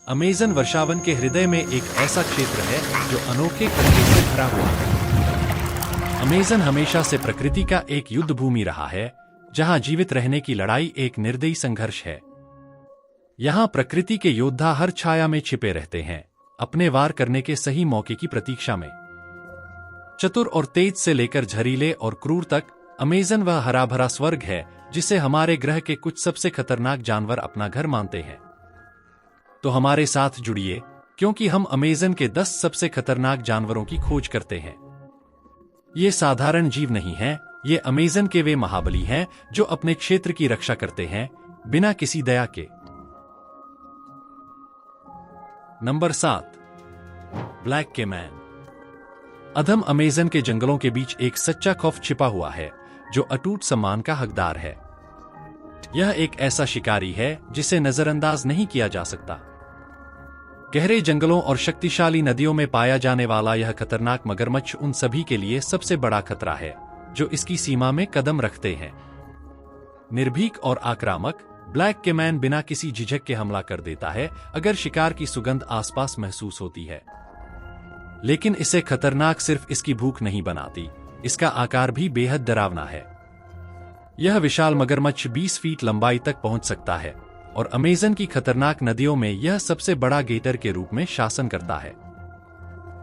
Amazon वर्षावन के हृदय में एक ऐसा क्षेत्र है जो अनोखे खतरे से भरा हुआ है। अमेज़न हमेशा से प्रकृति का एक युद्ध भूमि रहा है, जहां जीवित रहने की लड़ाई एक निर्दयी संघर्ष है। यहां प्रकृति के योद्धा हर छाया में छिपे रहते हैं, अपने वार करने के सही मौके की प्रतीक्षा में। चतुर और तेज से लेकर झरीले और क्रूर तक, अमेज़न वह हरा भरा स्वर्ग है जिसे हमारे ग्रह के कुछ सबसे खतरनाक जानवर अपना घर मानते हैं। तो हमारे साथ जुड़िए, क्योंकि हम अमेज़न के 10 सबसे खतरनाक जानवरों की खोज करते हैं। ये साधारण जीव नहीं हैं, ये अमेज़न के वे महाबली हैं जो अपने क्षेत्र की रक्षा करते हैं, बिना किसी दया के। Number 7, black caiman. अधम अमेज़न के जंगलों के बीच एक सच्चा खौफ छिपा हुआ है, जो अटूट सम्मान का हकदार है। यह एक ऐसा शिकारी है जिसे नजरअंदाज नहीं किया जा सकता। गहरे जंगलों और शक्तिशाली नदियों में पाया जाने वाला यह खतरनाक मगरमच्छ उन सभी के लिए सबसे बड़ा खतरा है जो इसकी सीमा में कदम रखते हैं। निर्भीक और आक्रामक, ब्लैक कैमन बिना किसी झिझक के हमला कर देता है अगर शिकार की सुगंध आसपास महसूस होती है। लेकिन इसे खतरनाक सिर्फ इसकी भूख नहीं बनाती, इसका आकार भी बेहद डरावना है। यह विशाल मगरमच्छ 20 फीट लंबाई तक पहुंच सकता है और अमेज़न की खतरनाक नदियों में यह सबसे बड़ा गेटर के रूप में शासन करता है।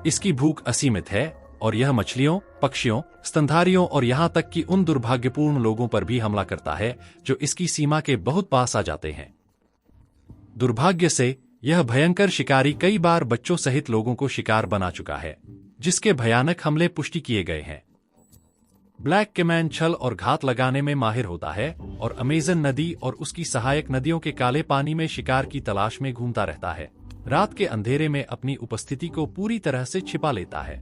इसकी भूख असीमित है और यह मछलियों, पक्षियों, स्तनधारियों और यहां तक कि उन दुर्भाग्यपूर्ण लोगों पर भी हमला करता है जो इसकी सीमा के बहुत पास आ जाते हैं। दुर्भाग्य से यह भयंकर शिकारी कई बार बच्चों सहित लोगों को शिकार बना चुका है, जिसके भयानक हमले पुष्टि किए गए हैं। ब्लैक कैमन छल और घात लगाने में माहिर होता है और अमेज़न नदी और उसकी सहायक नदियों के काले पानी में शिकार की तलाश में घूमता रहता है। रात के अंधेरे में अपनी उपस्थिति को पूरी तरह से छिपा लेता है।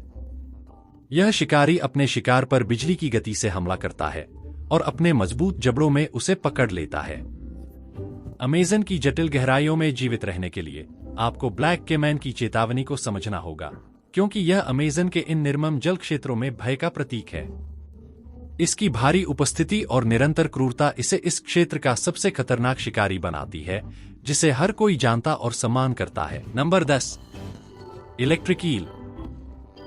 यह शिकारी अपने शिकार पर बिजली की गति से हमला करता है और अपने मजबूत जबड़ों में उसे पकड़ लेता है। अमेज़न की जटिल गहराइयों में जीवित रहने के लिए आपको ब्लैक कैमन की चेतावनी को समझना होगा, क्योंकि यह अमेज़न के इन निर्मम जल क्षेत्रों में भय का प्रतीक है। इसकी भारी उपस्थिति और निरंतर क्रूरता इसे इस क्षेत्र का सबसे खतरनाक शिकारी बनाती है, जिसे हर कोई जानता और सम्मान करता है। Number 10, electric eel.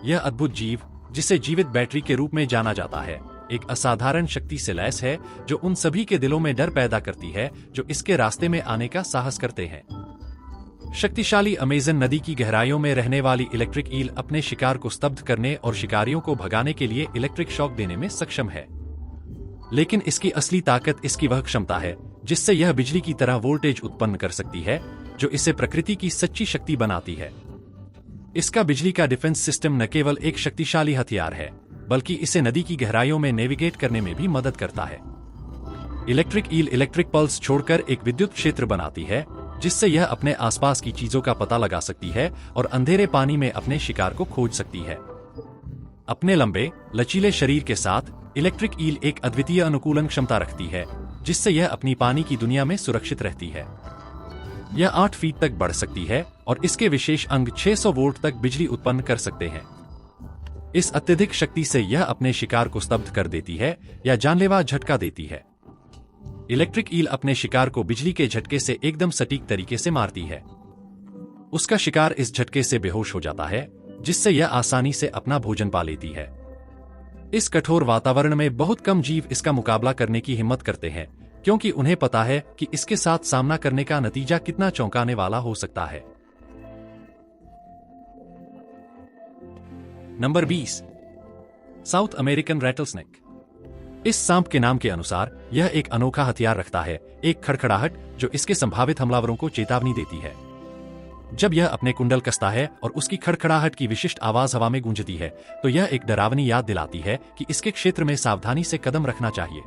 यह अद्भुत जीव, जिसे जीवित बैटरी के रूप में जाना जाता है, एक असाधारण शक्ति से लैस है जो उन सभी के दिलों में डर पैदा करती है जो इसके रास्ते में आने का साहस करते हैं। शक्तिशाली अमेज़न नदी की गहराइयों में रहने वाली इलेक्ट्रिक ईल अपने शिकार को स्तब्ध करने और शिकारियों को भगाने के लिए इलेक्ट्रिक शॉक देने में सक्षम है। लेकिन इसकी असली ताकत इसकी वह क्षमता है जिससे यह बिजली की तरह वोल्टेज उत्पन्न कर सकती है, जो इसे प्रकृति की सच्ची शक्ति बनाती है। इसका बिजली का डिफेंस सिस्टम न केवल एक शक्तिशाली हथियार है, बल्कि इसे नदी की गहराइयों में नेविगेट करने में भी मदद करता है। इलेक्ट्रिक ईल इलेक्ट्रिक पल्स छोड़कर एक विद्युत क्षेत्र बनाती है, जिससे यह अपने आसपास की चीजों का पता लगा सकती है और अंधेरे पानी में अपने शिकार को खोज सकती है। अपने लंबे, लचीले शरीर के साथ इलेक्ट्रिक ईल एक अद्वितीय अनुकूलन क्षमता रखती है, जिससे यह अपनी पानी की दुनिया में सुरक्षित रहती है। यह 8 फीट तक बढ़ सकती है और इसके विशेष अंग 600 वोल्ट तक बिजली उत्पन्न कर सकते हैं। इस अत्यधिक शक्ति से यह अपने शिकार को स्तब्ध कर देती है या जानलेवा झटका देती है। इलेक्ट्रिक ईल अपने शिकार को बिजली के झटके से एकदम सटीक तरीके से मारती है। उसका शिकार इस झटके से बेहोश हो जाता है, जिससे यह आसानी से अपना भोजन पा लेती है। इस कठोर वातावरण में बहुत कम जीव इसका मुकाबला करने की हिम्मत करते हैं, क्योंकि उन्हें पता है कि इसके साथ सामना करने का नतीजा कितना चौंकाने वाला हो सकता है। Number 20, south American rattlesnake. इस सांप के नाम के अनुसार यह एक अनोखा हथियार रखता है, एक खड़खड़ाहट जो इसके संभावित हमलावरों को चेतावनी देती है। जब यह अपने कुंडल कसता है और उसकी खड़खड़ाहट की विशिष्ट आवाज हवा में गूंजती है, तो यह एक डरावनी याद दिलाती है कि इसके क्षेत्र में सावधानी से कदम रखना चाहिए।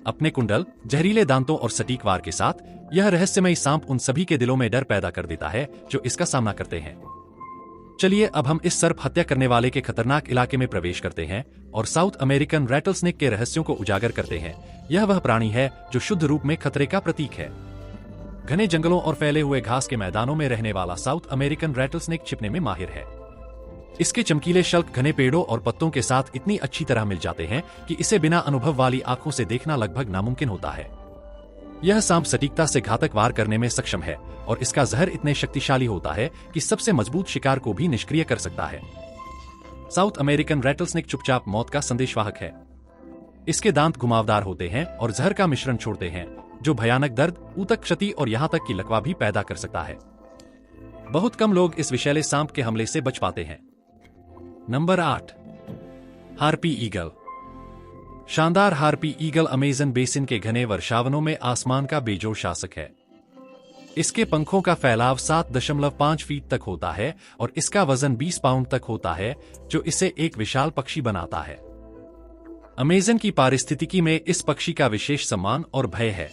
अपने कुंडल, जहरीले दांतों और सटीक वार के साथ यह रहस्यमयी सांप उन सभी के दिलों में डर पैदा कर देता है जो इसका सामना करते हैं। चलिए अब हम इस सर्प हत्या करने वाले के खतरनाक इलाके में प्रवेश करते हैं और साउथ अमेरिकन रैटलस्नेक के रहस्यों को उजागर करते हैं। यह वह प्राणी है जो शुद्ध रूप में खतरे का प्रतीक है। घने जंगलों और फैले हुए घास के मैदानों में रहने वाला साउथ अमेरिकन रैटलस्नेक छिपने में माहिर है। इसके चमकीले शल्क घने पेड़ों और पत्तों के साथ इतनी अच्छी तरह मिल जाते हैं कि इसे बिना अनुभव वाली आंखों से देखना लगभग नामुमकिन होता है। यह सांप सटीकता से घातक वार करने में सक्षम है और इसका जहर इतने शक्तिशाली होता है कि सबसे मजबूत शिकार को भी निष्क्रिय कर सकता है। साउथ अमेरिकन रैटलस्नेक चुपचाप मौत का संदेशवाहक है। इसके दांत घुमावदार होते हैं और जहर का मिश्रण छोड़ते हैं जो भयानक दर्द, ऊतक क्षति और यहां तक कि लकवा भी पैदा कर सकता है। बहुत कम लोग इस विषैले सांप के हमले से बच पाते हैं। Number 8, harpy eagle. शानदार हार्पी ईगल अमेज़न बेसिन के घने वर्षावनों में आसमान का बेजोड़ शासक है। इसके पंखों का फैलाव 7.5 फीट तक होता है और इसका वजन 20 पाउंड तक होता है, जो इसे एक विशाल पक्षी बनाता है। अमेज़न की पारिस्थितिकी में इस पक्षी का विशेष सम्मान और भय है।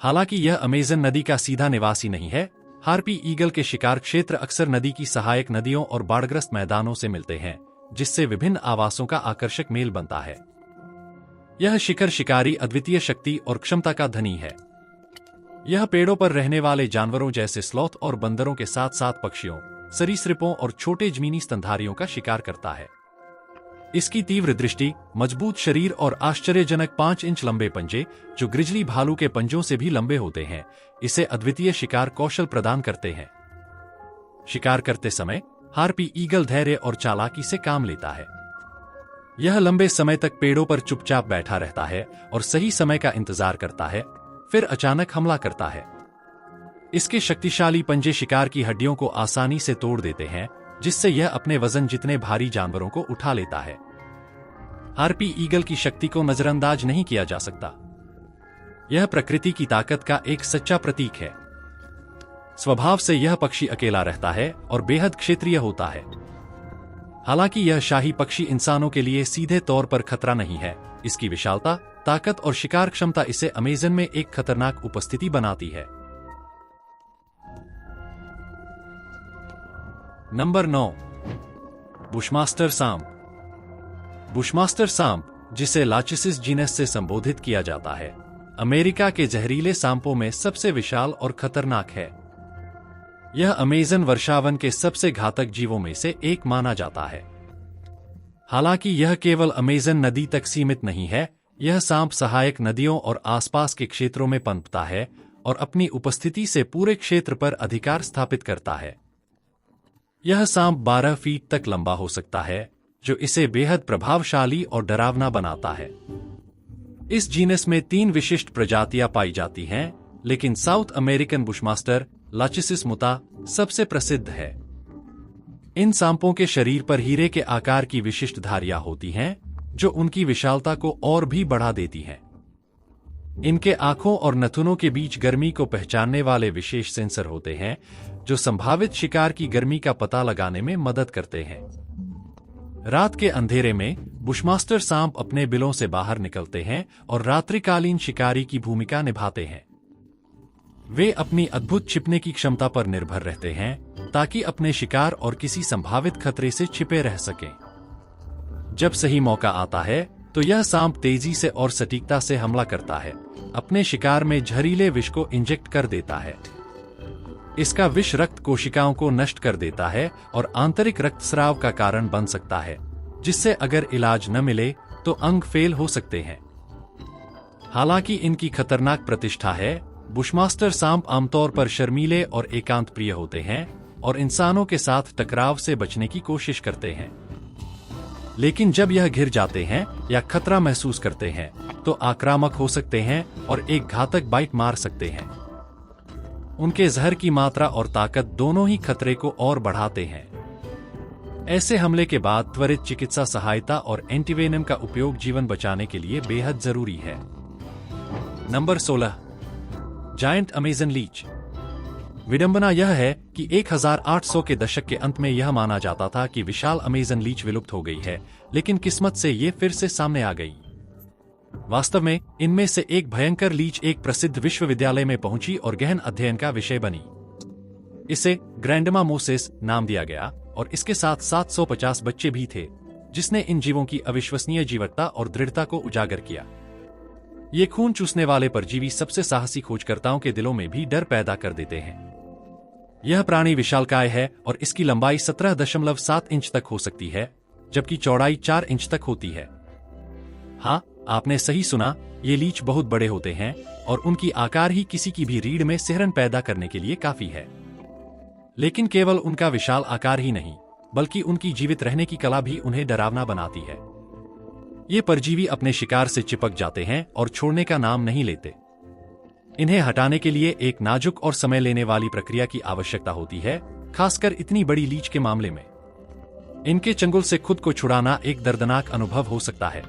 हालांकि यह अमेज़न नदी का सीधा निवासी नहीं है, हार्पी ईगल के शिकार क्षेत्र अक्सर नदी की सहायक नदियों और बाढ़ग्रस्त मैदानों से मिलते हैं, जिससे विभिन्न आवासों का आकर्षक मेल बनता है। यह शिखर शिकारी अद्वितीय शक्ति और क्षमता का धनी है। यह पेड़ों पर रहने वाले जानवरों जैसे स्लॉथ और बंदरों के साथ साथ पक्षियों, सरीसृपों और छोटे जमीनी स्तनधारियों का शिकार करता है। इसकी तीव्र दृष्टि, मजबूत शरीर और आश्चर्यजनक 5 इंच लंबे पंजे, जो ग्रिजली भालू के पंजों से भी लंबे होते हैं, इसे अद्वितीय शिकार कौशल प्रदान करते हैं। शिकार करते समय हार्पी ईगल धैर्य और चालाकी से काम लेता है। यह लंबे समय तक पेड़ों पर चुपचाप बैठा रहता है और सही समय का इंतजार करता है, फिर अचानक हमला करता है। इसके शक्तिशाली पंजे शिकार की हड्डियों को आसानी से तोड़ देते हैं, जिससे यह अपने वजन जितने भारी जानवरों को उठा लेता है। हार्पी ईगल की शक्ति को नजरअंदाज नहीं किया जा सकता। यह प्रकृति की ताकत का एक सच्चा प्रतीक है। स्वभाव से यह पक्षी अकेला रहता है और बेहद क्षेत्रीय होता है। हालांकि यह शाही पक्षी इंसानों के लिए सीधे तौर पर खतरा नहीं है, इसकी विशालता, ताकत और शिकार क्षमता इसे अमेज़न में एक खतरनाक उपस्थिति बनाती है। नंबर 9, बुशमास्टर सांप। बुशमास्टर सांप, जिसे लाचिसिस जीनस से संबोधित किया जाता है, अमेरिका के जहरीले सांपों में सबसे विशाल और खतरनाक है। यह अमेज़न वर्षावन के सबसे घातक जीवों में से एक माना जाता है। हालांकि यह केवल अमेज़न नदी तक सीमित नहीं है, यह सांप सहायक नदियों और आसपास के क्षेत्रों में पनपता है और अपनी उपस्थिति से पूरे क्षेत्र पर अधिकार स्थापित करता है। यह सांप 12 फीट तक लंबा हो सकता है, जो इसे बेहद प्रभावशाली और डरावना बनाता है। इस जीनस में 3 विशिष्ट प्रजातियां पाई जाती हैं, लेकिन साउथ अमेरिकन बुशमास्टर लाचिसिस मुता सबसे प्रसिद्ध है। इन सांपों के शरीर पर हीरे के आकार की विशिष्ट धारियां होती हैं, जो उनकी विशालता को और भी बढ़ा देती हैं। इनके आंखों और नथुनों के बीच गर्मी को पहचानने वाले विशेष सेंसर होते हैं, जो संभावित शिकार की गर्मी का पता लगाने में मदद करते हैं। रात के अंधेरे में बुशमास्टर सांप अपने बिलों से बाहर निकलते हैं और रात्रिकालीन शिकारी की भूमिका निभाते हैं। वे अपनी अद्भुत छिपने की क्षमता पर निर्भर रहते हैं ताकि अपने शिकार और किसी संभावित खतरे से छिपे रह सकें। जब सही मौका आता है तो यह सांप तेजी से और सटीकता से हमला करता है, अपने शिकार में जहरीले विष को इंजेक्ट कर देता है। इसका विष रक्त कोशिकाओं को नष्ट कर देता है और आंतरिक रक्तस्राव का कारण बन सकता है, जिससे अगर इलाज न मिले तो अंग फेल हो सकते हैं। हालांकि इनकी खतरनाक प्रतिष्ठा है, बुशमास्टर सांप आमतौर पर शर्मीले और एकांत प्रिय होते हैं और इंसानों के साथ टकराव से बचने की कोशिश करते हैं। लेकिन जब यह घिर जाते हैं या खतरा महसूस करते हैं तो आक्रामक हो सकते हैं और एक घातक बाइट मार सकते हैं। उनके जहर की मात्रा और ताकत दोनों ही खतरे को और बढ़ाते हैं। ऐसे हमले के बाद त्वरित चिकित्सा सहायता और एंटीवेनम का उपयोग जीवन बचाने के लिए बेहद जरूरी है। Number 16, giant Amazon leech. विडंबना यह है कि 1800 के दशक के अंत में यह माना जाता था कि विशाल अमेज़न लीच विलुप्त हो गई है, लेकिन किस्मत से ये फिर से सामने आ गई। वास्तव में इनमें से एक भयंकर लीच एक प्रसिद्ध विश्वविद्यालय में पहुंची और गहन अध्ययन का विषय बनी। इसे ग्रैंडमा मोसेस नाम दिया गया और इसके साथ 750 बच्चे भी थे, जिसने इन जीवों की अविश्वसनीय जीवटता और दृढ़ता को उजागर किया। ये खून चूसने वाले परजीवी सबसे साहसी खोजकर्ताओं के दिलों में भी डर पैदा कर देते हैं। यह प्राणी विशालकाय है और इसकी लंबाई 17.7 इंच तक हो सकती है, जबकि चौड़ाई 4 इंच तक होती है। हाँ, आपने सही सुना, ये लीच बहुत बड़े होते हैं और उनकी आकार ही किसी की भी रीढ़ में सिहरन पैदा करने के लिए काफी है। लेकिन केवल उनका विशाल आकार ही नहीं, बल्कि उनकी जीवित रहने की कला भी उन्हें डरावना बनाती है। ये परजीवी अपने शिकार से चिपक जाते हैं और छोड़ने का नाम नहीं लेते। इन्हें हटाने के लिए एक नाजुक और समय लेने वाली प्रक्रिया की आवश्यकता होती है, खासकर इतनी बड़ी लीच के मामले में। इनके चंगुल से खुद को छुड़ाना एक दर्दनाक अनुभव हो सकता है।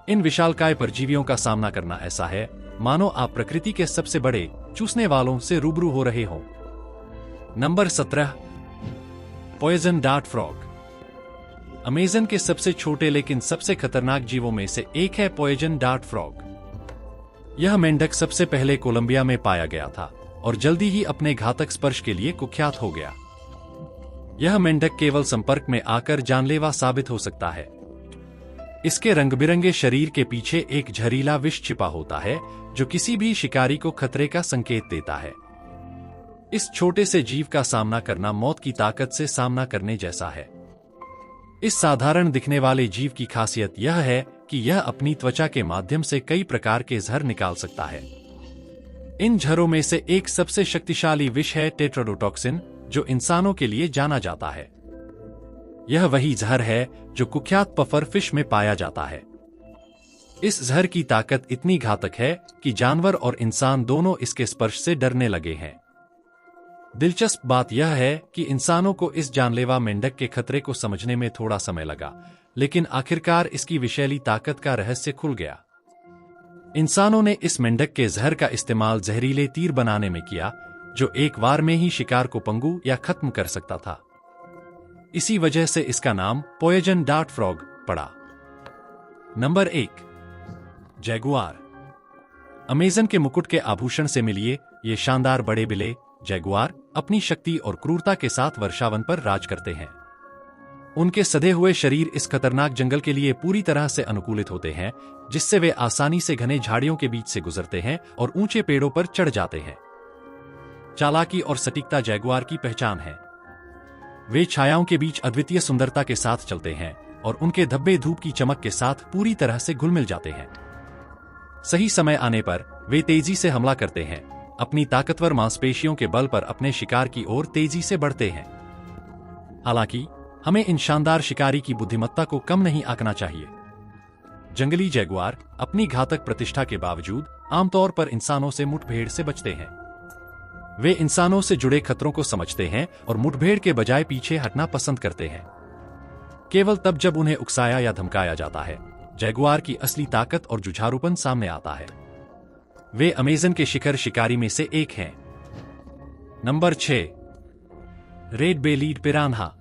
इन विशालकाय परजीवियों का सामना करना ऐसा है मानो आप प्रकृति के सबसे बड़े चूसने वालों से रूबरू हो रहे हो। Number 17, poison dart frog. Amazon के सबसे छोटे लेकिन सबसे खतरनाक जीवों में से एक है पॉइजन डार्ट फ्रॉग। यह मेंढक सबसे पहले कोलंबिया में पाया गया था और जल्दी ही अपने घातक स्पर्श के लिए कुख्यात हो गया। यह मेंढक केवल संपर्क में आकर जानलेवा साबित हो सकता है। इसके रंग-बिरंगे शरीर के पीछे एक जहरीला विष छिपा होता है जो किसी भी शिकारी को खतरे का संकेत देता है। इस छोटे से जीव का सामना करना मौत की ताकत से सामना करने जैसा है। इस साधारण दिखने वाले जीव की खासियत यह है कि यह अपनी त्वचा के माध्यम से कई प्रकार के जहर निकाल सकता है। इन जहरों में से एक सबसे शक्तिशाली विष है टेट्राडोटॉक्सिन, जो इंसानों के लिए जाना जाता है। यह वही जहर है जो कुख्यात पफर फिश में पाया जाता है। इस जहर की ताकत इतनी घातक है कि जानवर और इंसान दोनों इसके स्पर्श से डरने लगे हैं। दिलचस्प बात यह है कि इंसानों को इस जानलेवा मेंढक के खतरे को समझने में थोड़ा समय लगा, लेकिन आखिरकार इसकी विषैली ताकत का रहस्य खुल गया। इंसानों ने इस मेंढक के जहर का इस्तेमाल जहरीले तीर बनाने में किया, जो एक बार में ही शिकार को पंगु या खत्म कर सकता था। इसी वजह से इसका नाम पॉइजन डार्ट फ्रॉग पड़ा। Number 1, Jaguar. अमेज़न के मुकुट के आभूषण से मिलिए ये शानदार बड़े बिले जैगुआर अपनी शक्ति और क्रूरता के साथ वर्षावन पर राज करते हैं। उनके सधे हुए शरीर इस खतरनाक जंगल के लिए पूरी तरह से अनुकूलित होते हैं, जिससे वे आसानी से घने झाड़ियों के बीच से गुजरते हैं और ऊंचे पेड़ों पर चढ़ जाते हैं। चालाकी और सटीकता जैगुआर की पहचान है। वे छायाओं के बीच अद्वितीय सुंदरता के साथ चलते हैं और उनके धब्बे धूप की चमक के साथ पूरी तरह से घुल मिल जाते हैं। सही समय आने पर वे तेजी से हमला करते हैं, अपनी ताकतवर मांसपेशियों के बल पर अपने शिकार की ओर तेजी से बढ़ते हैं। हालांकि हमें इन शानदार शिकारी की बुद्धिमत्ता को कम नहीं आंकना चाहिए। जंगली जैगुआर अपनी घातक प्रतिष्ठा के बावजूद आमतौर पर इंसानों से मुठभेड़ से बचते हैं। वे इंसानों से जुड़े खतरों को समझते हैं और मुठभेड़ के बजाय पीछे हटना पसंद करते हैं। केवल तब जब उन्हें उकसाया या धमकाया जाता है, जैगुआर की असली ताकत और जुझारूपन सामने आता है। वे अमेज़न के शिखर शिकारी में से एक हैं। Number 6, red bellied piranha.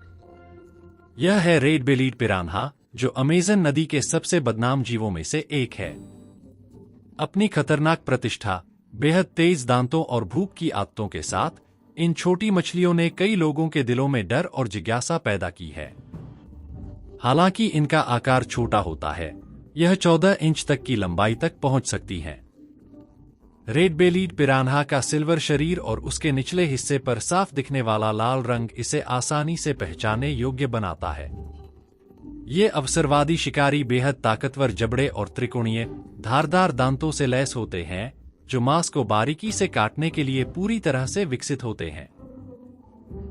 यह है रेड बेलीड पिरान्हा, जो अमेज़न नदी के सबसे बदनाम जीवों में से एक है। अपनी खतरनाक प्रतिष्ठा, बेहद तेज दांतों और भूख की आदतों के साथ इन छोटी मछलियों ने कई लोगों के दिलों में डर और जिज्ञासा पैदा की है। हालांकि इनका आकार छोटा होता है, यह 14 इंच तक की लंबाई तक पहुंच सकती हैं। रेड बेलीड पिरान्हा का सिल्वर शरीर और उसके निचले हिस्से पर साफ दिखने वाला लाल रंग इसे आसानी से पहचानने योग्य बनाता है। ये अवसरवादी शिकारी बेहद ताकतवर जबड़े और त्रिकोणीय धारदार दांतों से लैस होते हैं, जो मांस को बारीकी से काटने के लिए पूरी तरह से विकसित होते हैं।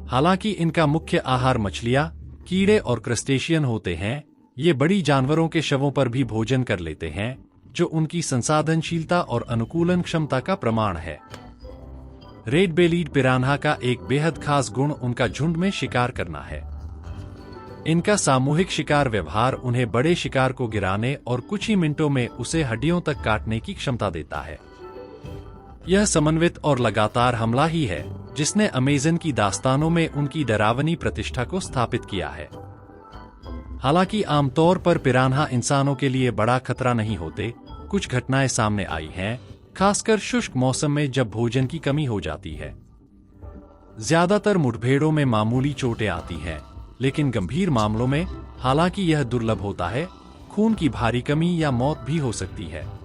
हालांकि इनका मुख्य आहार मछलियां, कीड़े और क्रस्टेशियन होते हैं, ये बड़ी जानवरों के शवों पर भी भोजन कर लेते हैं, जो उनकी संसाधनशीलता और अनुकूलन क्षमता का प्रमाण है। रेड बेलीड पिरान्हा का एक बेहद खास गुण उनका झुंड में शिकार करना है। इनका सामूहिक शिकार व्यवहार उन्हें बड़े शिकार को गिराने और कुछ ही मिनटों में उसे हड्डियों तक काटने की क्षमता देता है। यह समन्वित और लगातार हमला ही है जिसने अमेज़न की दास्तानों में उनकी डरावनी प्रतिष्ठा को स्थापित किया है। हालांकि आमतौर पर पिरान्हा इंसानों के लिए बड़ा खतरा नहीं होते, कुछ घटनाएं सामने आई हैं, खासकर शुष्क मौसम में जब भोजन की कमी हो जाती है। ज्यादातर मुठभेड़ों में मामूली चोटें आती हैं, लेकिन गंभीर मामलों में, हालांकि यह दुर्लभ होता है, खून की भारी कमी या मौत भी हो सकती है।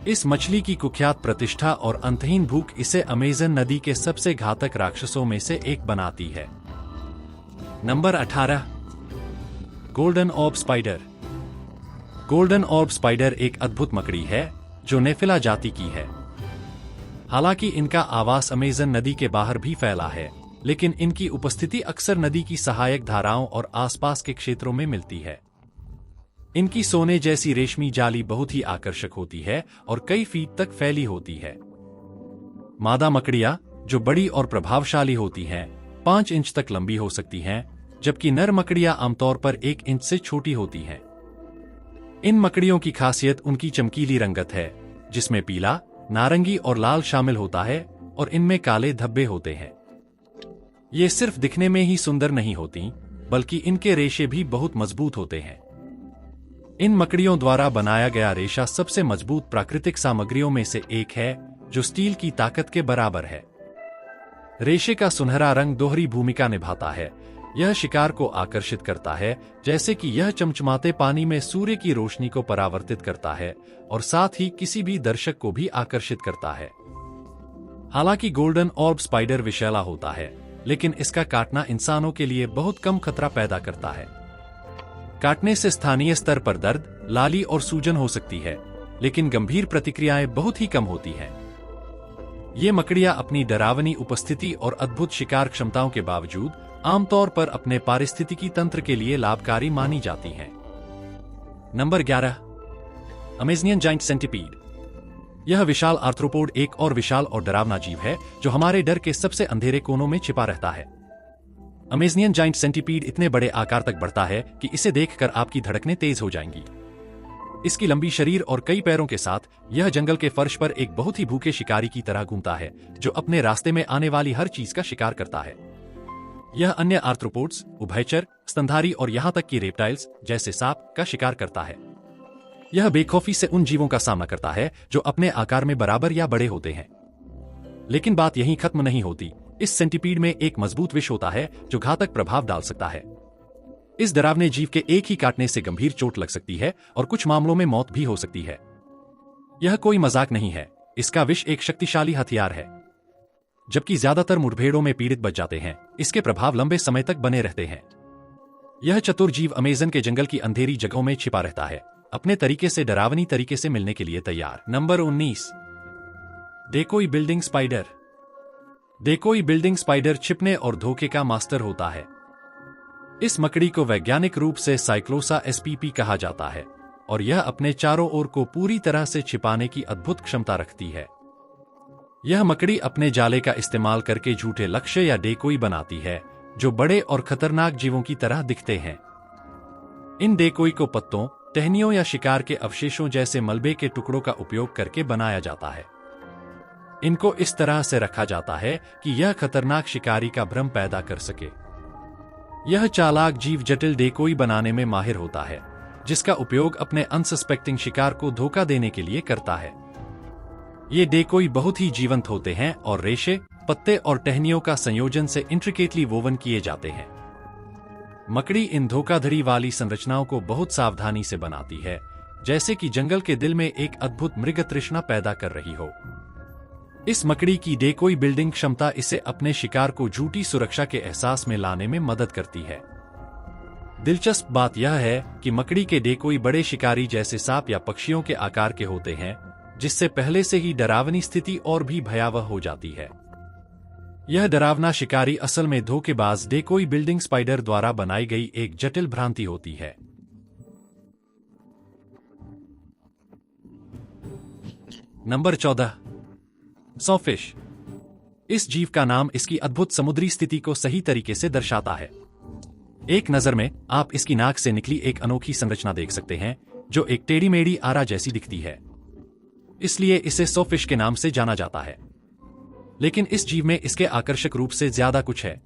इस मछली की कुख्यात प्रतिष्ठा और अंतहीन भूख इसे अमेज़न नदी के सबसे घातक राक्षसों में से एक बनाती है। Number 18, golden ऑर्ब spider. Golden ऑर्ब spider एक अद्भुत मकड़ी है जो नेफिला जाति की है। हालांकि इनका आवास अमेज़न नदी के बाहर भी फैला है, लेकिन इनकी उपस्थिति अक्सर नदी की सहायक धाराओं और आसपास के क्षेत्रों में मिलती है। इनकी सोने जैसी रेशमी जाली बहुत ही आकर्षक होती है और कई फीट तक फैली होती है। मादा मकड़ियां, जो बड़ी और प्रभावशाली होती हैं, 5 इंच तक लंबी हो सकती हैं, जबकि नर मकड़ियां आमतौर पर 1 इंच से छोटी होती हैं। इन मकड़ियों की खासियत उनकी चमकीली रंगत है, जिसमें पीला, नारंगी और लाल शामिल होता है, और इनमें काले धब्बे होते हैं। ये सिर्फ दिखने में ही सुंदर नहीं होती, बल्कि इनके रेशे भी बहुत मजबूत होते हैं। इन मकड़ियों द्वारा बनाया गया रेशा सबसे मजबूत प्राकृतिक सामग्रियों में से एक है, जो स्टील की ताकत के बराबर है। रेशे का सुनहरा रंग दोहरी भूमिका निभाता है। यह शिकार को आकर्षित करता है, जैसे कि यह चमचमाते पानी में सूर्य की रोशनी को परावर्तित करता है, और साथ ही किसी भी दर्शक को भी आकर्षित करता है। हालांकि गोल्डन ऑर्ब स्पाइडर विषैला होता है, लेकिन इसका काटना इंसानों के लिए बहुत कम खतरा पैदा करता है। काटने से स्थानीय स्तर पर दर्द, लाली और सूजन हो सकती है, लेकिन गंभीर प्रतिक्रियाएं बहुत ही कम होती हैं। ये मकड़ियां अपनी डरावनी उपस्थिति और अद्भुत शिकार क्षमताओं के बावजूद आमतौर पर अपने पारिस्थितिकी तंत्र के लिए लाभकारी मानी जाती हैं। Number 11, Amazonian giant centipede. यह विशाल आर्थ्रोपोड एक और विशाल और डरावना जीव है जो हमारे डर के सबसे अंधेरे कोनों में छिपा रहता है। अमेज़नियन जाइंट सेंटीपीड इतने बड़े आकार तक बढ़ता है कि इसे देखकर आपकी धड़कनें तेज हो जाएंगी। इसकी लंबी शरीर और कई पैरों के साथ यह जंगल के फर्श पर एक बहुत ही भूखे शिकारी की तरह घूमता है, जो अपने रास्ते में आने वाली हर चीज का शिकार करता है। यह अन्य आर्थ्रोपोड्स, उभयचर, स्तनधारी और यहां तक कि रेप्टाइल्स जैसे सांप का शिकार करता है। यह बेखौफी से उन जीवों का सामना करता है जो अपने आकार में बराबर या बड़े होते हैं। लेकिन बात यहीं खत्म नहीं होती। इस सेंटीपीड में एक मजबूत विष होता है जो घातक प्रभाव डाल सकता है। इस डरावने जीव के एक ही काटने से गंभीर चोट लग सकती है और कुछ मामलों में मौत भी हो सकती है। यह कोई मजाक नहीं है। इसका विष एक शक्तिशाली हथियार है। जबकि ज्यादातर मुठभेड़ों में पीड़ित बच जाते हैं, इसके प्रभाव लंबे समय तक बने रहते हैं। यह चतुर जीव अमेज़न के जंगल की अंधेरी जगहों में छिपा रहता है, अपने तरीके से डरावनी तरीके से मिलने के लिए तैयार। Number 19, decoy building spider. Decoy building spider छिपने और धोखे का मास्टर होता है। इस मकड़ी को वैज्ञानिक रूप से साइक्लोसा एसपीपी कहा जाता है और यह अपने चारों ओर को पूरी तरह से छिपाने की अद्भुत क्षमता रखती है। यह मकड़ी अपने जाले का इस्तेमाल करके झूठे लक्ष्य या डेकोई बनाती है, जो बड़े और खतरनाक जीवों की तरह दिखते हैं। इन डेकोई को पत्तों, टहनियों या शिकार के अवशेषों जैसे मलबे के टुकड़ों का उपयोग करके बनाया जाता है। इनको इस तरह से रखा जाता है कि यह खतरनाक शिकारी का भ्रम पैदा कर सके। यह चालाक जीव जटिल डेकोई बनाने में माहिर होता है, जिसका उपयोग अपने अनसस्पेक्टिंग शिकार को धोखा देने के लिए करता है। ये डेकोई बहुत ही जीवंत होते हैं और रेशे, पत्ते और टहनियों का संयोजन से इंट्रिकेटली वोवन किए जाते हैं। मकड़ी इन धोखाधड़ी वाली संरचनाओं को बहुत सावधानी से बनाती है, जैसे कि जंगल के दिल में एक अद्भुत मृग तृष्णा पैदा कर रही हो। इस मकड़ी की डेकोई बिल्डिंग क्षमता इसे अपने शिकार को झूठी सुरक्षा के एहसास में लाने में मदद करती है। दिलचस्प बात यह है कि मकड़ी के डेकोई बड़े शिकारी जैसे सांप या पक्षियों के आकार के होते हैं, जिससे पहले से ही डरावनी स्थिति और भी भयावह हो जाती है। यह डरावना शिकारी असल में धोखेबाज डेकोई बिल्डिंग स्पाइडर द्वारा बनाई गई एक जटिल भ्रांति होती है। Number 14, sawfish. इस जीव का नाम इसकी अद्भुत समुद्री स्थिति को सही तरीके से दर्शाता है। एक नजर में आप इसकी नाक से निकली एक अनोखी संरचना देख सकते हैं, जो एक टेढ़ी मेढ़ी आरा जैसी दिखती है। इसलिए इसे सॉफिश के नाम से जाना जाता है। लेकिन इस जीव में इसके आकर्षक रूप से ज्यादा कुछ है।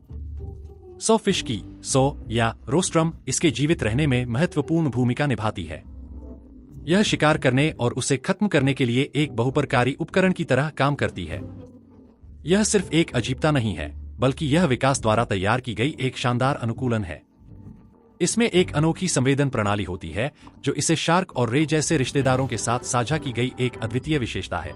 सॉफिश की सो या रोस्ट्रम इसके जीवित रहने में महत्वपूर्ण भूमिका निभाती है। यह शिकार करने और उसे खत्म करने के लिए एक बहुप्रकारी उपकरण की तरह काम करती है। यह सिर्फ एक अजीबता नहीं है, बल्कि यह विकास द्वारा तैयार की गई एक शानदार अनुकूलन है। इसमें एक अनोखी संवेदन प्रणाली होती है, जो इसे शार्क और रे जैसे रिश्तेदारों के साथ साझा की गई एक अद्वितीय विशेषता है।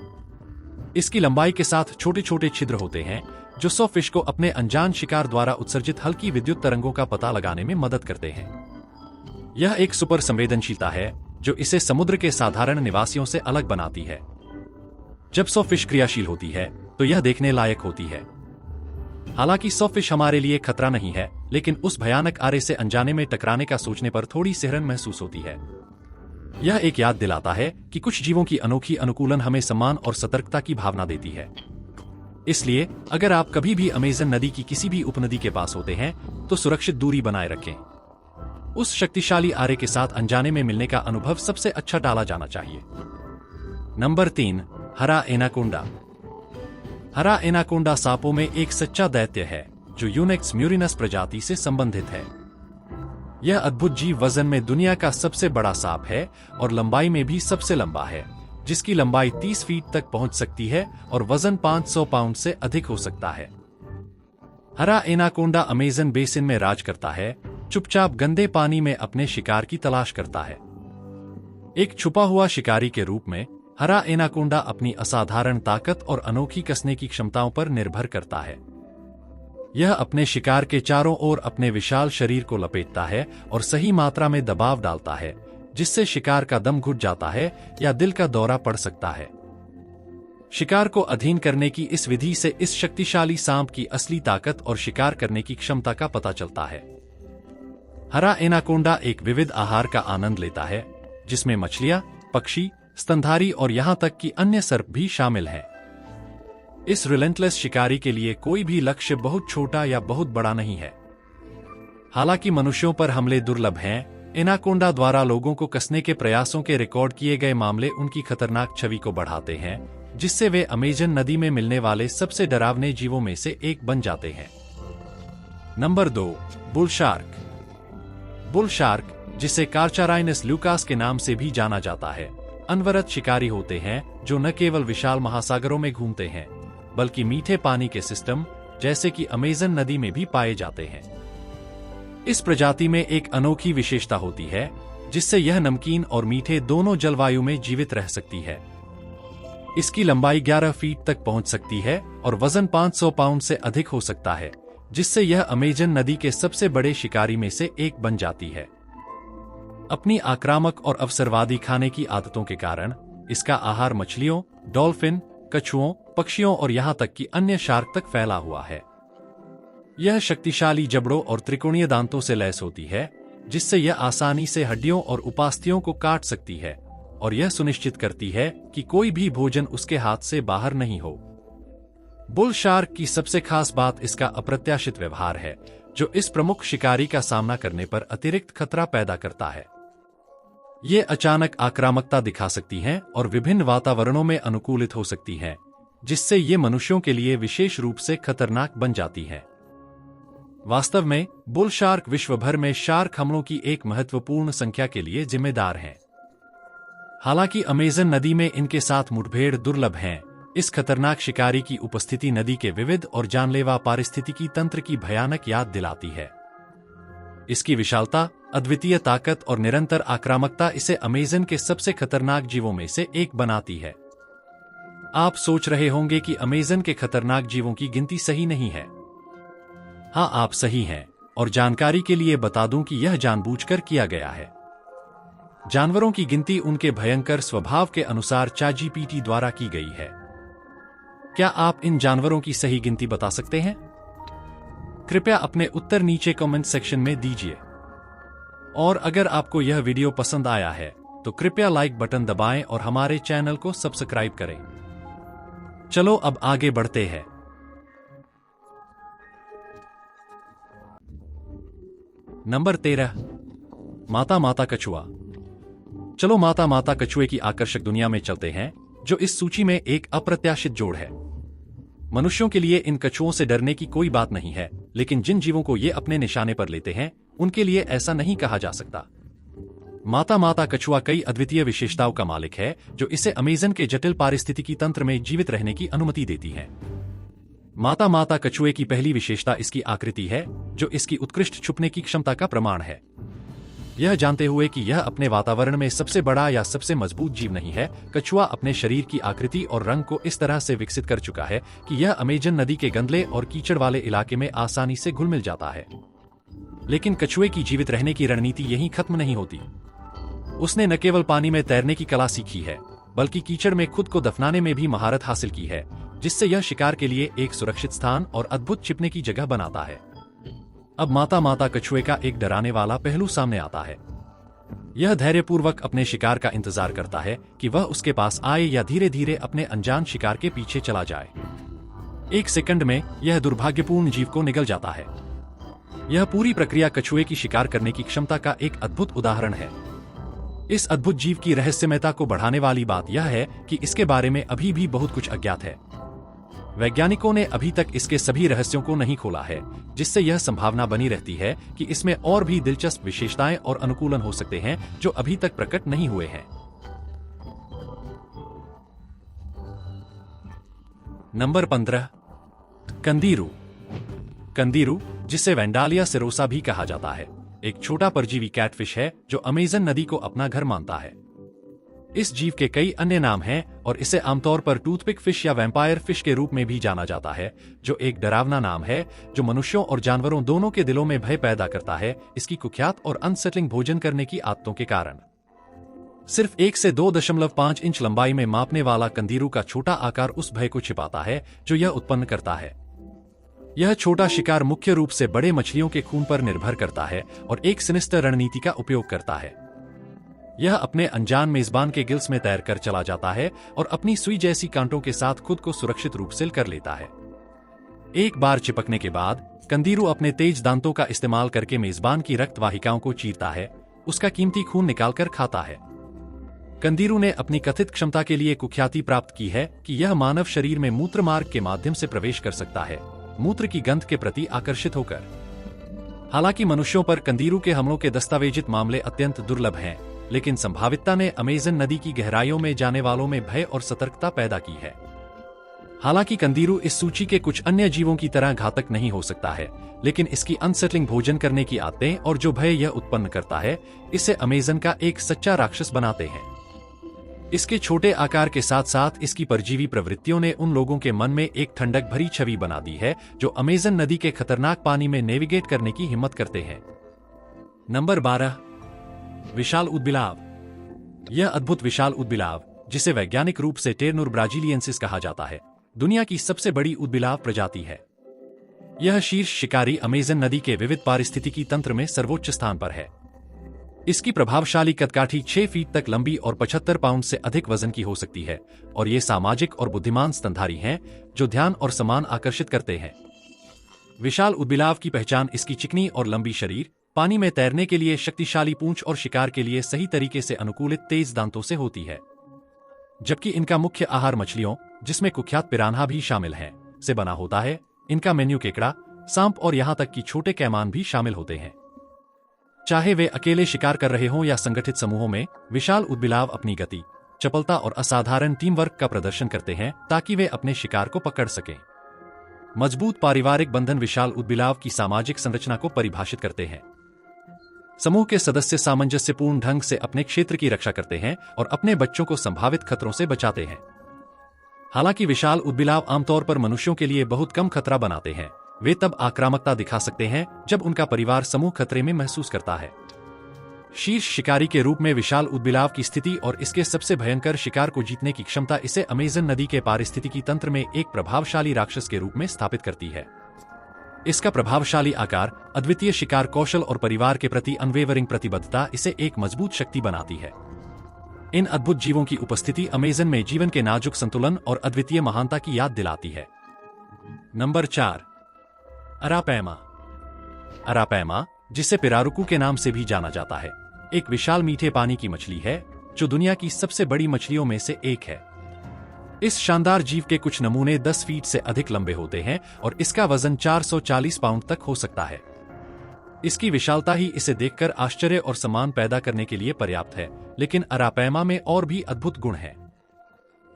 इसकी लंबाई के साथ छोटे छोटे छिद्र होते हैं, जो सॉफिश को अपने अनजान शिकार द्वारा उत्सर्जित हल्की विद्युत तरंगों का पता लगाने में मदद करते हैं। यह एक सुपर संवेदनशीलता है, जो इसे समुद्र के साधारण निवासियों से अलग बनाती है। जब सॉफिश क्रियाशील होती है तो यह देखने लायक होती है। हालांकि सॉफिश हमारे लिए खतरा नहीं है, लेकिन उस भयानक आरे से अनजाने में टकराने का सोचने पर थोड़ी सिहरन महसूस होती है। यह एक याद दिलाता है कि कुछ जीवों की अनोखी अनुकूलन हमें सम्मान और सतर्कता की भावना देती है। इसलिए अगर आप कभी भी अमेज़न नदी की किसी भी उपनदी के पास होते हैं तो सुरक्षित दूरी बनाए रखें। उस शक्तिशाली आरे के साथ अनजाने में मिलने का अनुभव सबसे अच्छा टाला जाना चाहिए। नंबर 3, हरा एनाकोंडा। हरा एनाकोंडा सांपों में एक सच्चा दैत्य है जो यूनेक्स म्यूरिनस प्रजाति से संबंधित है। यह अद्भुत जीव वजन में दुनिया का सबसे बड़ा सांप है और लंबाई में भी सबसे लंबा है, जिसकी लंबाई 30 फीट तक पहुंच सकती है और वजन 500 पाउंड से अधिक हो सकता है। हरा एनाकोंडा अमेज़न बेसिन में राज करता है, चुपचाप गंदे पानी में अपने शिकार की तलाश करता है। एक छुपा हुआ शिकारी के रूप में हरा एनाकोंडा अपनी असाधारण ताकत और अनोखी कसने की क्षमताओं पर निर्भर करता है। यह अपने शिकार के चारों ओर अपने विशाल शरीर को लपेटता है और सही मात्रा में दबाव डालता है, जिससे शिकार का दम घुट जाता है या दिल का दौरा पड़ सकता है। शिकार को अधीन करने की इस विधि से इस शक्तिशाली सांप की असली ताकत और शिकार करने की क्षमता का पता चलता है। हरा एनाकोंडा एक विविध आहार का आनंद लेता है, जिसमें मछलियां, पक्षी, स्तनधारी और यहां तक कि अन्य सर्प भी शामिल हैं। इस रिलेंटलेस शिकारी के लिए कोई भी लक्ष्य बहुत छोटा या बहुत बड़ा नहीं है। हालांकि मनुष्यों पर हमले दुर्लभ हैं, एनाकोंडा द्वारा लोगों को कसने के प्रयासों के रिकॉर्ड किए गए मामले उनकी खतरनाक छवि को बढ़ाते हैं, जिससे वे अमेज़न नदी में मिलने वाले सबसे डरावने जीवों में से एक बन जाते हैं। Number 2, bull shark. Bull shark, जिसे कार्चाराइनस ल्यूकास के नाम से भी जाना जाता है, अनवरत शिकारी होते हैं जो न केवल विशाल महासागरों में घूमते हैं, बल्कि मीठे पानी के सिस्टम जैसे कि अमेज़न नदी में भी पाए जाते हैं। इस प्रजाति में एक अनोखी विशेषता होती है, जिससे यह नमकीन और मीठे दोनों जलवायु में जीवित रह सकती है। इसकी लंबाई 11 फीट तक पहुंच सकती है और वजन 500 पाउंड से अधिक हो सकता है, जिससे यह अमेज़न नदी के सबसे बड़े शिकारी में से एक बन जाती है। अपनी आक्रामक और अवसरवादी खाने की आदतों के कारण इसका आहार मछलियों, डॉल्फिन, कछुओं, पक्षियों और यहां तक कि अन्य शार्क तक फैला हुआ है। यह शक्तिशाली जबड़ों और त्रिकोणीय दांतों से लैस होती है, जिससे यह आसानी से हड्डियों और उपास्थियों को काट सकती है और यह सुनिश्चित करती है कि कोई भी भोजन उसके हाथ से बाहर नहीं हो। बुल शार्क की सबसे खास बात इसका अप्रत्याशित व्यवहार है, जो इस प्रमुख शिकारी का सामना करने पर अतिरिक्त खतरा पैदा करता है। ये अचानक आक्रामकता दिखा सकती हैं और विभिन्न वातावरणों में अनुकूलित हो सकती हैं, जिससे ये मनुष्यों के लिए विशेष रूप से खतरनाक बन जाती हैं। वास्तव में बुल शार्क विश्व भर में शार्क हमलों की एक महत्वपूर्ण संख्या के लिए जिम्मेदार हैं। हालांकि अमेज़न नदी में इनके साथ मुठभेड़ दुर्लभ हैं, इस खतरनाक शिकारी की उपस्थिति नदी के विविध और जानलेवा पारिस्थितिकी तंत्र की भयानक याद दिलाती है। इसकी विशालता, अद्वितीय ताकत और निरंतर आक्रामकता इसे अमेज़न के सबसे खतरनाक जीवों में से एक बनाती है। आप सोच रहे होंगे कि अमेज़न के खतरनाक जीवों की गिनती सही नहीं है। हाँ, आप सही हैं, और जानकारी के लिए बता दूं कि यह जानबूझकर किया गया है। जानवरों की गिनती उनके भयंकर स्वभाव के अनुसार ChatGPT द्वारा की गई है। क्या आप इन जानवरों की सही गिनती बता सकते हैं? कृपया अपने उत्तर नीचे कमेंट सेक्शन में दीजिए। और अगर आपको यह वीडियो पसंद आया है तो कृपया लाइक बटन दबाएं और हमारे चैनल को सब्सक्राइब करें। चलो अब आगे बढ़ते हैं। नंबर 13, माता कछुआ। चलो माता कछुए की आकर्षक दुनिया में चलते हैं, जो इस सूची में एक अप्रत्याशित जोड़ है। मनुष्यों के लिए इन कछुओं से डरने की कोई बात नहीं है, लेकिन जिन जीवों को ये अपने निशाने पर लेते हैं उनके लिए ऐसा नहीं कहा जा सकता। माता कछुआ कई अद्वितीय विशेषताओं का मालिक है, जो इसे अमेज़न के जटिल पारिस्थितिकी तंत्र में जीवित रहने की अनुमति देती है। माता कछुए की पहली विशेषता इसकी आकृति है, जो इसकी उत्कृष्ट छुपने की क्षमता का प्रमाण है। यह जानते हुए कि यह अपने वातावरण में सबसे बड़ा या सबसे मजबूत जीव नहीं है, कछुआ अपने शरीर की आकृति और रंग को इस तरह से विकसित कर चुका है कि यह अमेज़न नदी के गंदले और कीचड़ वाले इलाके में आसानी से घुल मिल जाता है। लेकिन कछुए की जीवित रहने की रणनीति यहीं खत्म नहीं होती। उसने न केवल पानी में तैरने की कला सीखी है, बल्कि कीचड़ में खुद को दफनाने में भी महारत हासिल की है, जिससे यह शिकार के लिए एक सुरक्षित स्थान और अद्भुत छिपने की जगह बनाता है। अब माता कछुए का एक डराने वाला पहलू सामने आता है। यह धैर्यपूर्वक अपने शिकार का इंतजार करता है कि वह उसके पास आए या धीरे धीरे अपने अनजान शिकार के पीछे चला जाए। एक सेकंड में यह दुर्भाग्यपूर्ण जीव को निगल जाता है। यह पूरी प्रक्रिया कछुए की शिकार करने की क्षमता का एक अद्भुत उदाहरण है। इस अद्भुत जीव की रहस्यमयता को बढ़ाने वाली बात यह है कि इसके बारे में अभी भी बहुत कुछ अज्ञात है। वैज्ञानिकों ने अभी तक इसके सभी रहस्यों को नहीं खोला है, जिससे यह संभावना बनी रहती है कि इसमें और भी दिलचस्प विशेषताएं और अनुकूलन हो सकते हैं जो अभी तक प्रकट नहीं हुए हैं। नंबर 15, कंदीरू। कंदीरू, जिसे वेंडालिया सिरोसा भी कहा जाता है, एक छोटा परजीवी कैटफिश है जो अमेज़न नदी को अपना घर मानता है। इस जीव के कई अन्य नाम हैं और इसे आमतौर पर टूथपिक फिश या वैम्पायर फिश के रूप में भी जाना जाता है, जो एक डरावना नाम है जो मनुष्यों और जानवरों दोनों के दिलों में भय पैदा करता है इसकी कुख्यात और अनसेटलिंग भोजन करने की आदतों के कारण। सिर्फ 1 से 2.5 इंच लंबाई में मापने वाला कंदीरू का छोटा आकार उस भय को छिपाता है जो यह उत्पन्न करता है। यह छोटा शिकार मुख्य रूप से बड़े मछलियों के खून पर निर्भर करता है और एक सिनिस्टर रणनीति का उपयोग करता है। यह अपने अनजान मेजबान के गिल्स में तैरकर चला जाता है और अपनी सुई जैसी कांटों के साथ खुद को सुरक्षित रूप से कर लेता है। एक बार चिपकने के बाद कंदीरू अपने तेज दांतों का इस्तेमाल करके मेजबान की रक्त वाहिकाओं को चीरता है, उसका कीमती खून निकालकर खाता है। कंदीरू ने अपनी कथित क्षमता के लिए कुख्याति प्राप्त की है कि यह मानव शरीर में मूत्र मार्ग के माध्यम से प्रवेश कर सकता है, मूत्र की गंध के प्रति आकर्षित होकर। हालांकि मनुष्यों पर कंदीरू के हमलों के दस्तावेजित मामले अत्यंत दुर्लभ हैं, लेकिन संभावितता ने अमेज़न नदी की गहराइयों में जाने वालों में भय और सतर्कता पैदा की है। हालांकि कंदीरू इस सूची के कुछ अन्य जीवों की तरह घातक नहीं हो सकता है, लेकिन इसकी अनसेटलिंग भोजन करने की आदतें और जो भय यह उत्पन्न करता है, इसे अमेज़न का एक सच्चा राक्षस बनाते हैं। इसके छोटे आकार के साथ साथ इसकी परजीवी प्रवृत्तियों ने उन लोगों के मन में एक ठंडक भरी छवि बना दी है जो अमेज़न नदी के खतरनाक पानी में नेविगेट करने की हिम्मत करते हैं। नंबर 12, विशाल ऊदबिलाव। यह अद्भुत विशाल ऊदबिलाव, जिसे वैज्ञानिक रूप से टेरनुर ब्राजीलियंसिस कहा जाता है, दुनिया की सबसे बड़ी ऊदबिलाव प्रजाति है। यह शीर्ष शिकारी अमेज़न नदी के विविध पारिस्थितिकी तंत्र में सर्वोच्च स्थान पर है। इसकी प्रभावशाली कदकाठी 6 फीट तक लंबी और 75 पाउंड से अधिक वजन की हो सकती है, और ये सामाजिक और बुद्धिमान स्तनधारी हैं जो ध्यान और सम्मान आकर्षित करते हैं। विशाल ऊदबिलाव की पहचान इसकी चिकनी और लंबी शरीर, पानी में तैरने के लिए शक्तिशाली पूंछ और शिकार के लिए सही तरीके से अनुकूलित तेज दांतों से होती है। जबकि इनका मुख्य आहार मछलियों, जिसमें कुख्यात पिरान्हा भी शामिल हैं, से बना होता है। इनका मेन्यू केकड़ा, सांप और यहां तक कि छोटे कैमान भी शामिल होते हैं। चाहे वे अकेले शिकार कर रहे हों या संगठित समूहों में, विशाल ऊदबिलाव अपनी गति, चपलता और असाधारण टीम वर्क का प्रदर्शन करते हैं ताकि वे अपने शिकार को पकड़ सकें। मजबूत पारिवारिक बंधन विशाल ऊदबिलाव की सामाजिक संरचना को परिभाषित करते हैं। समूह के सदस्य सामंजस्यपूर्ण ढंग से अपने क्षेत्र की रक्षा करते हैं और अपने बच्चों को संभावित खतरों से बचाते हैं। हालांकि विशाल ऊदबिलाव आमतौर पर मनुष्यों के लिए बहुत कम खतरा बनाते हैं, वे तब आक्रामकता दिखा सकते हैं जब उनका परिवार समूह खतरे में महसूस करता है। शीर्ष शिकारी के रूप में विशाल ऊदबिलाव की स्थिति और इसके सबसे भयंकर शिकार को जीतने की क्षमता इसे अमेज़न नदी के पारिस्थितिकी तंत्र में एक प्रभावशाली राक्षस के रूप में स्थापित करती है। इसका प्रभावशाली आकार, अद्वितीय शिकार कौशल और परिवार के प्रति अनवेवरिंग प्रतिबद्धता इसे एक मजबूत शक्ति बनाती है। इन अद्भुत जीवों की उपस्थिति अमेज़न में जीवन के नाजुक संतुलन और अद्वितीय महानता की याद दिलाती है। नंबर 4, अरापैमा। अरापैमा, जिसे पिरारुकू के नाम से भी जाना जाता है, एक विशाल मीठे पानी की मछली है जो दुनिया की सबसे बड़ी मछलियों में से एक है। इस शानदार जीव के कुछ नमूने 10 फीट से अधिक लंबे होते हैं और इसका वजन 440 पाउंड तक हो सकता है। इसकी विशालता ही इसे देखकर आश्चर्य और सम्मान पैदा करने के लिए पर्याप्त है, लेकिन अरापैमा में और भी अद्भुत गुण हैं।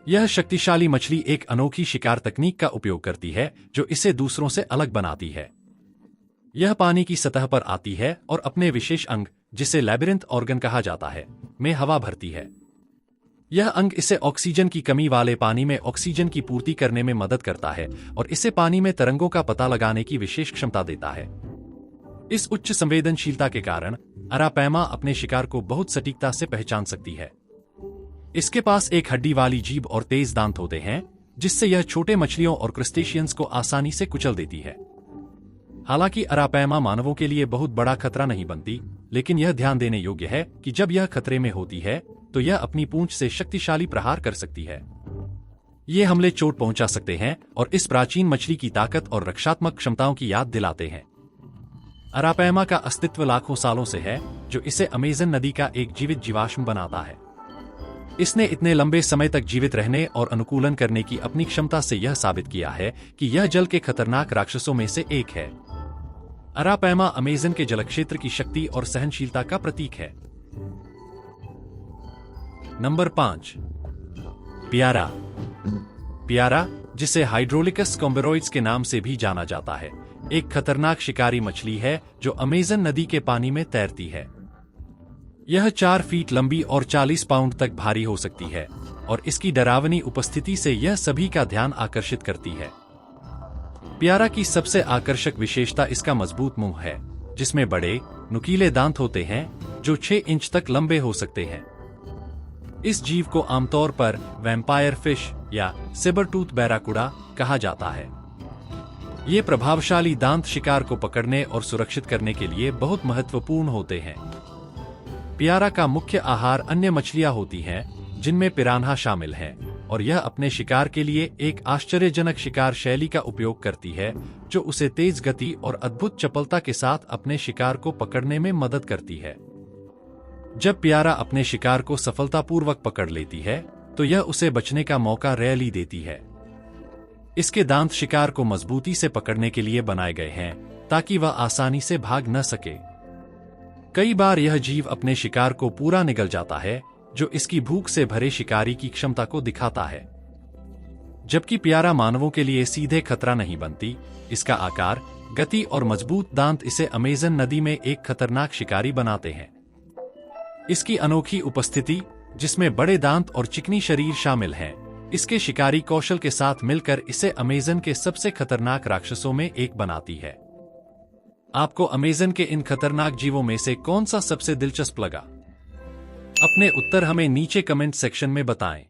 यह शक्तिशाली मछली एक अनोखी शिकार तकनीक का उपयोग करती है जो इसे दूसरों से अलग बनाती है। यह पानी की सतह पर आती है और अपने विशेष अंग, जिसे लैबिरिंथ ऑर्गन कहा जाता है, में हवा भरती है। यह अंग इसे ऑक्सीजन की कमी वाले पानी में ऑक्सीजन की पूर्ति करने में मदद करता है और इसे पानी में तरंगों का पता लगाने की विशेष क्षमता देता है। इस उच्च संवेदनशीलता के कारण अरापैमा अपने शिकार को बहुत सटीकता से पहचान सकती है। इसके पास एक हड्डी वाली जीभ और तेज दांत होते हैं, जिससे यह छोटे मछलियों और क्रस्टेशियंस को आसानी से कुचल देती है। हालांकि अरापैमा मानवों के लिए बहुत बड़ा खतरा नहीं बनती, लेकिन यह ध्यान देने योग्य है कि जब यह खतरे में होती है तो यह अपनी पूंछ से शक्तिशाली प्रहार कर सकती है। ये हमले चोट पहुंचा सकते हैं और इस प्राचीन मछली की ताकत और रक्षात्मक क्षमताओं की याद दिलाते हैं। अरापैमा का अस्तित्व लाखों सालों से है, जो इसे अमेज़न नदी का एक जीवित जीवाश्म बनाता है। इसने इतने लंबे समय तक जीवित रहने और अनुकूलन करने की अपनी क्षमता से यह साबित किया है कि यह जल के खतरनाक राक्षसों में से एक है। अरापैमा अमेज़न के जलक्षेत्र की शक्ति और सहनशीलता का प्रतीक है। नंबर 5, पियारा। पियारा, जिसे हाइड्रोलिकस कॉम्बेरोइड्स के नाम से भी जाना जाता है, एक खतरनाक शिकारी मछली है जो अमेज़न नदी के पानी में तैरती है। यह 4 फीट लंबी और 40 पाउंड तक भारी हो सकती है और इसकी डरावनी उपस्थिति से यह सभी का ध्यान आकर्षित करती है। पियारा की सबसे आकर्षक विशेषता इसका मजबूत मुंह है, जिसमें बड़े, नुकीले दांत होते हैं जो 6 इंच तक लंबे हो सकते हैं। इस जीव को आमतौर पर वैम्पायर फिश या सेबरटूथ बैराकुडा कहा जाता है। ये प्रभावशाली दांत शिकार को पकड़ने और सुरक्षित करने के लिए बहुत महत्वपूर्ण होते हैं। पियारा का मुख्य आहार अन्य मछलियां होती हैं, जिनमें पिरान्हा शामिल हैं, और यह अपने शिकार के लिए एक आश्चर्यजनक शिकार शैली का उपयोग करती है, जो उसे तेज गति और अद्भुत चपलता के साथ अपने शिकार को पकड़ने में मदद करती है। जब पियारा अपने शिकार को सफलतापूर्वक पकड़ लेती है, तो यह उसे बचने का मौका रैली देती है। इसके दांत शिकार को मजबूती से पकड़ने के लिए बनाए गए हैं, ताकि वह आसानी से भाग न सके। कई बार यह जीव अपने शिकार को पूरा निगल जाता है, जो इसकी भूख से भरे शिकारी की क्षमता को दिखाता है। जबकि पियारा मानवों के लिए सीधे खतरा नहीं बनती, इसका आकार, गति और मजबूत दांत इसे अमेज़न नदी में एक खतरनाक शिकारी बनाते हैं। इसकी अनोखी उपस्थिति, जिसमें बड़े दांत और चिकनी शरीर शामिल हैं, इसके शिकारी कौशल के साथ मिलकर इसे अमेज़न के सबसे खतरनाक राक्षसों में एक बनाती है। आपको अमेज़न के इन खतरनाक जीवों में से कौन सा सबसे दिलचस्प लगा? अपने उत्तर हमें नीचे कमेंट सेक्शन में बताएं।